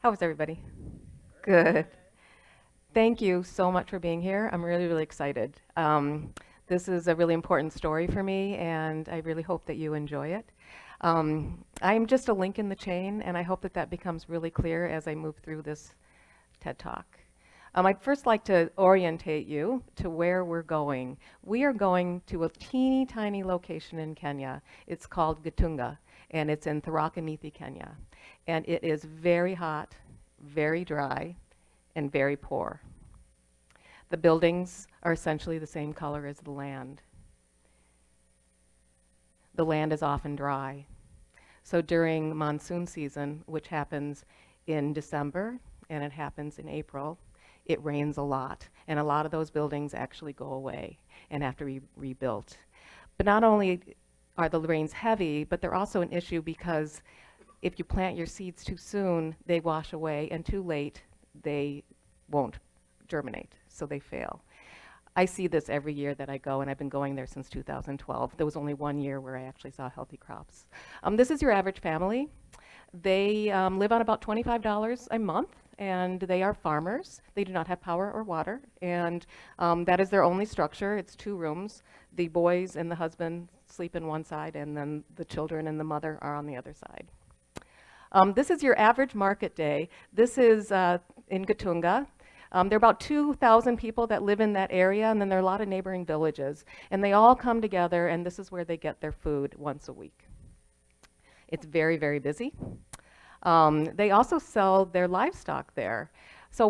How was everybody? Good. Thank you so much for being here. I'm really, really excited. This is a really important story for me, and I really hope that you enjoy it. I'm just a link in the chain, and I hope that that becomes really clear as I move through this TED Talk. I'd first like to orientate you to where we're going. We are going to a teeny tiny location in Kenya. It's called Gatunga, and it's in Tharaka Nithi, Kenya. And it is very hot, very dry, and very poor. The buildings are essentially the same color as the land. The land is often dry. So during monsoon season, which happens in December and it happens in April, it rains a lot, and a lot of those buildings actually go away and have to be rebuilt. But not only are the rains heavy, but they're also an issue because if you plant your seeds too soon, they wash away, and too late, they won't germinate, so they fail. I see this every year that I go, and I've been going there since 2012. There was only one year where I actually saw healthy crops. This is your average family. They live on about $25 a month, and they are farmers. They do not have power or water, and that is their only structure. It's 2 rooms. The boys and the husband sleep in one side, and then the children and the mother are on the other side. This is your average market day. This is in Gatunga. There are about 2,000 people that live in that area, and then there are a lot of neighboring villages. And they all come together, and this is where they get their food once a week. It's very, very busy. They also sell their livestock there. So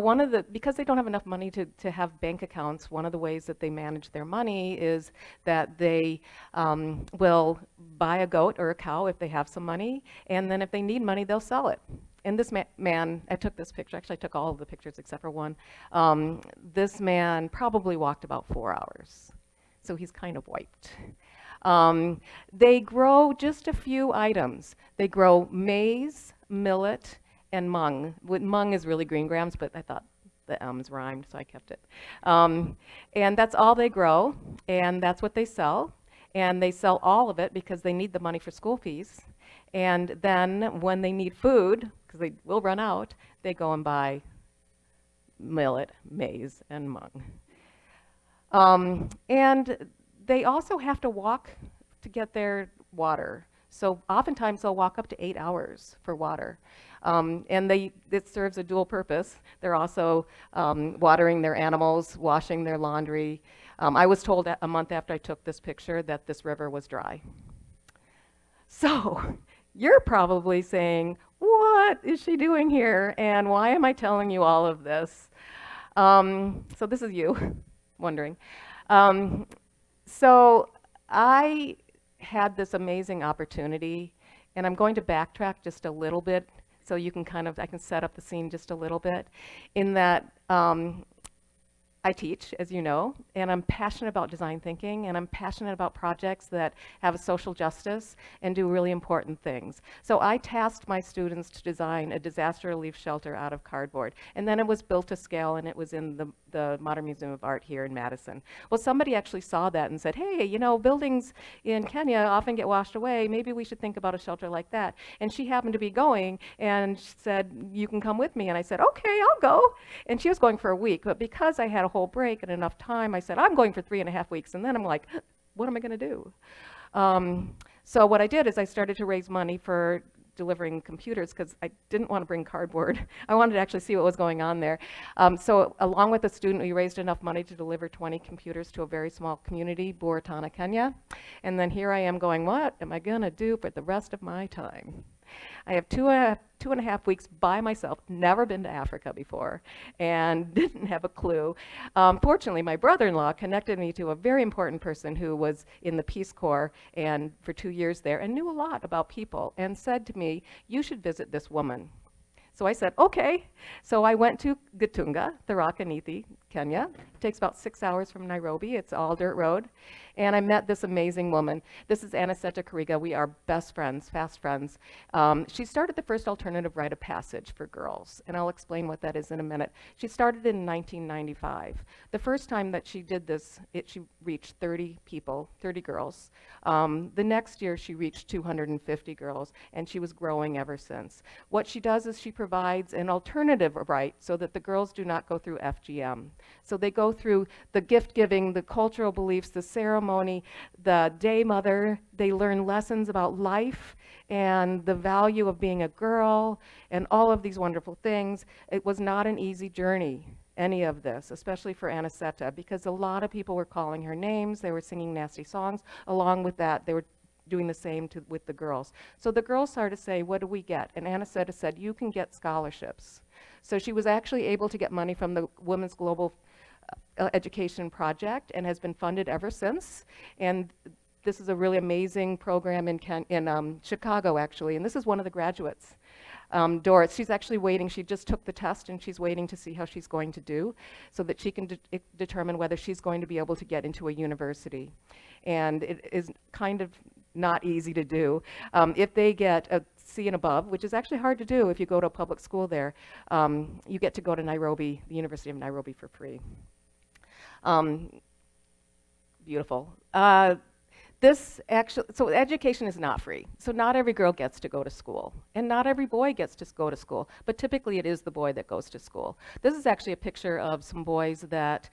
because they don't have enough money to have bank accounts, one of the ways that they manage their money is that they will buy a goat or a cow if they have some money, and then if they need money, they'll sell it. And this man, I took this picture, actually I took all of the pictures except for one. This man probably walked about 4 hours, so he's kind of wiped. They grow just a few items. They grow maize, millet, and mung. Mung is really green grams, but I thought the M's rhymed, so I kept it. And that's all they grow, and that's what they sell. And they sell all of it because they need the money for school fees. And then when they need food, because they will run out, they go and buy millet, maize, and mung. And they also have to walk to get their water. So oftentimes they'll walk up to 8 hours for water. And it serves a dual purpose. They're also watering their animals, washing their laundry. I was told a month after I took this picture that this river was dry. So you're probably saying, what is she doing here? And why am I telling you all of this? So this is you wondering. So I had this amazing opportunity, and I'm going to backtrack just a little bit so you can I can set up the scene just a little bit, in that I teach, as you know, and I'm passionate about design thinking, and I'm passionate about projects that have a social justice and do really important things. So I tasked my students to design a disaster relief shelter out of cardboard, and then it was built to scale, and it was in the Modern Museum of Art here in Madison. Well, somebody actually saw that and said, hey, you know, buildings in Kenya often get washed away. Maybe we should think about a shelter like that. And she happened to be going, and she said, you can come with me. And I said, okay, I'll go. And she was going for a week, but because I had a whole break and enough time, I said, I'm going for 3.5 weeks. And then I'm like, what am I going to do? So what I did is I started to raise money for delivering computers because I didn't want to bring cardboard. I wanted to actually see what was going on there. So along with a student, we raised enough money to deliver 20 computers to a very small community, Buratana, Kenya. And then here I am going, what am I going to do for the rest of my time? I have 2.5 weeks by myself, never been to Africa before, and didn't have a clue. Fortunately, my brother-in-law connected me to a very important person who was in the Peace Corps and for 2 years there and knew a lot about people, and said to me, you should visit this woman. So I said, okay. So I went to Gatunga, Tharaka Nithi, Kenya. It takes about 6 hours from Nairobi. It's all dirt road. And I met this amazing woman. This is Aniseta Kariga. We are best friends, fast friends. She started the first alternative rite of passage for girls, and I'll explain what that is in a minute. She started in 1995. The first time that she did this, she reached 30 people, 30 girls. The next year, she reached 250 girls, and she was growing ever since. What she does is she provides provides an alternative right so that the girls do not go through FGM. So they go through the gift giving, the cultural beliefs, the ceremony, the day mother. They learn lessons about life and the value of being a girl and all of these wonderful things. It was not an easy journey, any of this, especially for Aniceta, because a lot of people were calling her names, they were singing nasty songs. Along with that, they were doing the same with the girls. So the girls started to say, what do we get? And Aniceta said, you can get scholarships. So she was actually able to get money from the Women's Global Education Project and has been funded ever since. And this is a really amazing program in Chicago, actually, and this is one of the graduates. Doris, she's actually waiting. She just took the test and she's waiting to see how she's going to do so that she can determine whether she's going to be able to get into a university. And it is kind of not easy to do. If they get a C and above, which is actually hard to do if you go to a public school there, you get to go to Nairobi, the University of Nairobi, for free. Beautiful. So education is not free. So not every girl gets to go to school, and not every boy gets to go to school, but typically it is the boy that goes to school. This is actually a picture of some boys that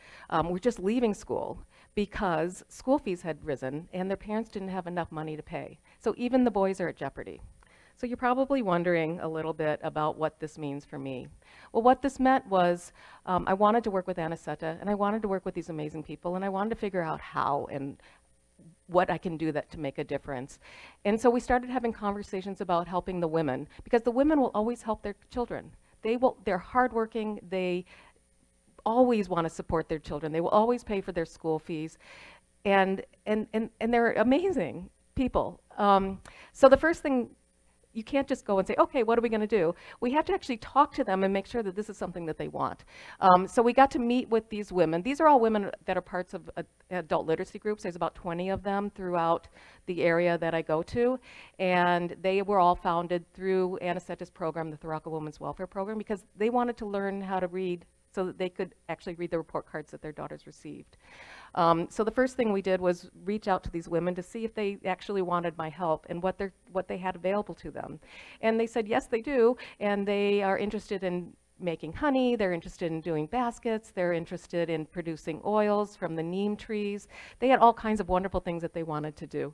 were just leaving school because school fees had risen and their parents didn't have enough money to pay. So even the boys are at jeopardy. So you're probably wondering a little bit about what this means for me. Well, what this meant was I wanted to work with Aniceta, and I wanted to work with these amazing people, and I wanted to figure out how and what I can do to make a difference. And so we started having conversations about helping the women, because the women will always help their children. They're hardworking, they always want to support their children, they will always pay for their school fees, and they're amazing people. So the first thing, you can't just go and say, okay, what are we going to do? We have to actually talk to them and make sure that this is something that they want. So we got to meet with these women. These are all women that are parts of adult literacy groups. There's about 20 of them throughout the area that I go to. And they were all founded through Aniceta's program, the Thuraka Women's Welfare Program, because they wanted to learn how to read so that they could actually read the report cards that their daughters received. So the first thing we did was reach out to these women to see if they actually wanted my help and what they had available to them. And they said, yes, they do, and they are interested in making honey, they're interested in doing baskets, they're interested in producing oils from the neem trees. They had all kinds of wonderful things that they wanted to do.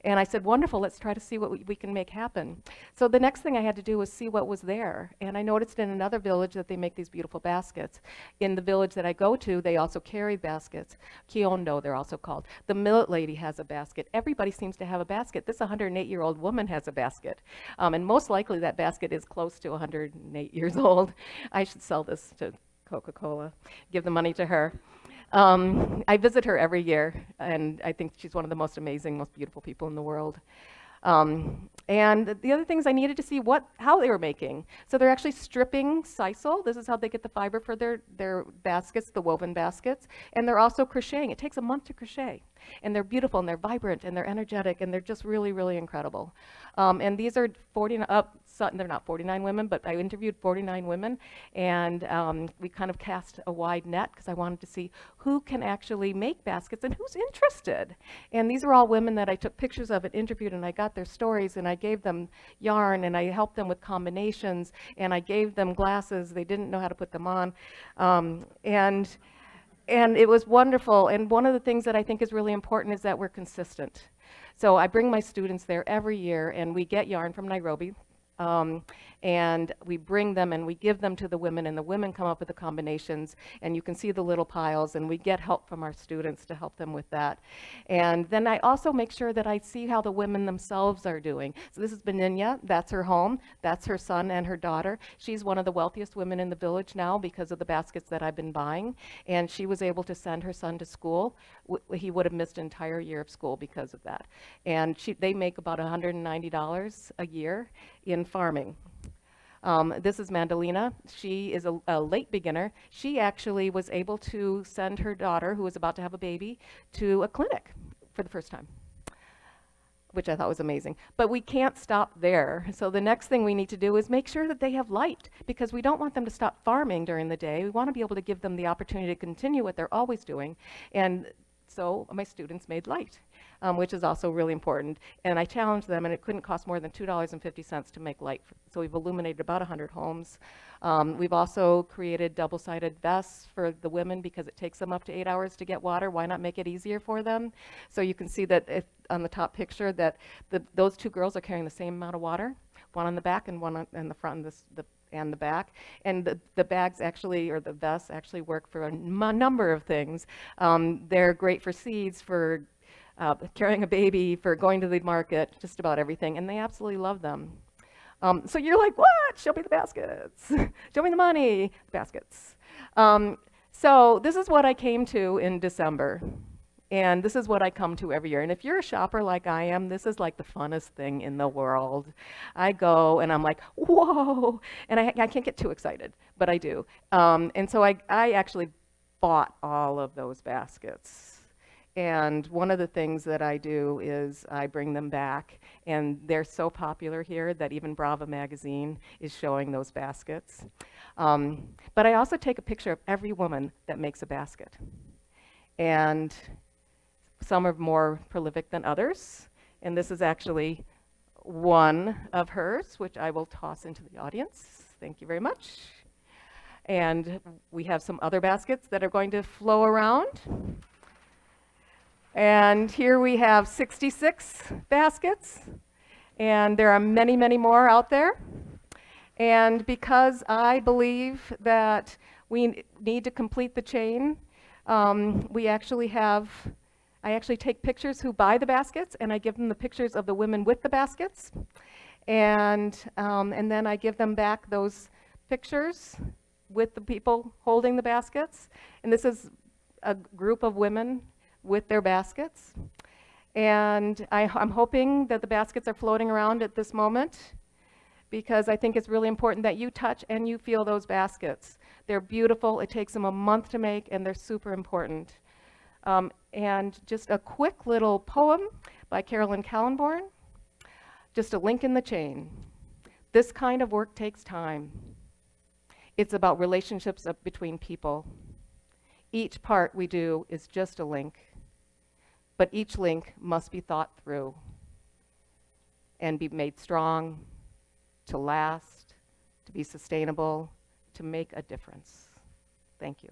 And I said, wonderful, let's try to see what we can make happen. So the next thing I had to do was see what was there. And I noticed in another village that they make these beautiful baskets. In the village that I go to, they also carry baskets. Kiondo, they're also called. The millet lady has a basket. Everybody seems to have a basket. This 108-year-old woman has a basket. And most likely that basket is close to 108 years old. I should sell this to Coca-Cola, give the money to her. I visit her every year, and I think she's one of the most amazing, most beautiful people in the world. And the other things I needed to see how they were making. So they're actually stripping sisal. This is how they get the fiber for their baskets, the woven baskets. And they're also crocheting. It takes a month to crochet. And they're beautiful, and they're vibrant, and they're energetic, and they're just really, really incredible. And these are they're not 49 women, but I interviewed 49 women, and we kind of cast a wide net because I wanted to see who can actually make baskets and who's interested. And these are all women that I took pictures of and interviewed, and I got their stories, and I gave them yarn, and I helped them with combinations, and I gave them glasses. They didn't know how to put them on. And it was wonderful. And one of the things that I think is really important is that we're consistent. So I bring my students there every year, and we get yarn from Nairobi. And we bring them and we give them to the women, and the women come up with the combinations, and you can see the little piles, and we get help from our students to help them with that. And then I also make sure that I see how the women themselves are doing. So this is Beninya, that's her home, that's her son and her daughter. She's one of the wealthiest women in the village now because of the baskets that I've been buying, and she was able to send her son to school. He would have missed an entire year of school because of that. And they make about $190 a year in farming. This is Mandalina. She is a late beginner. She actually was able to send her daughter, who was about to have a baby, to a clinic for the first time, which I thought was amazing. But we can't stop there. So the next thing we need to do is make sure that they have light, because we don't want them to stop farming during the day. We want to be able to give them the opportunity to continue what they're always doing. And so my students made light. which is also really important. And I challenged them, and it couldn't cost more than $2.50 to make light. So we've illuminated about 100 homes. We've also created double-sided vests for the women because it takes them up to 8 hours to get water. Why not make it easier for them? So you can see that on the top picture that those two girls are carrying the same amount of water, one on the back and one in the front and the back. And the bags actually, or the vests actually work for a number of things. They're great for seeds, for carrying a baby, for going to the market, just about everything, and they absolutely love them. So you're like, what? Show me the baskets. Show me the money. Baskets. So this is what I came to in December. And this is what I come to every year. And if you're a shopper like I am, this is like the funnest thing in the world. I go and I'm like, whoa. And I can't get too excited, but I do. And so I actually bought all of those baskets. And one of the things that I do is I bring them back, and they're so popular here that even Brava magazine is showing those baskets. But I also take a picture of every woman that makes a basket. And some are more prolific than others. And this is actually one of hers, which I will toss into the audience. Thank you very much. And we have some other baskets that are going to flow around. And here we have 66 baskets, and there are many, many more out there. And because I believe that we need to complete the chain, I actually take pictures who buy the baskets, and I give them the pictures of the women with the baskets. And then I give them back those pictures with the people holding the baskets. And this is a group of women with their baskets. And I'm hoping that the baskets are floating around at this moment, because I think it's really important that you touch and you feel those baskets. They're beautiful. It takes them a month to make, and they're super important. And just a quick little poem by Carolyn Callenborn, just a link in the chain. This kind of work takes time. It's about relationships between people. Each part we do is just a link, but each link must be thought through and be made strong, to last, to be sustainable, to make a difference. Thank you.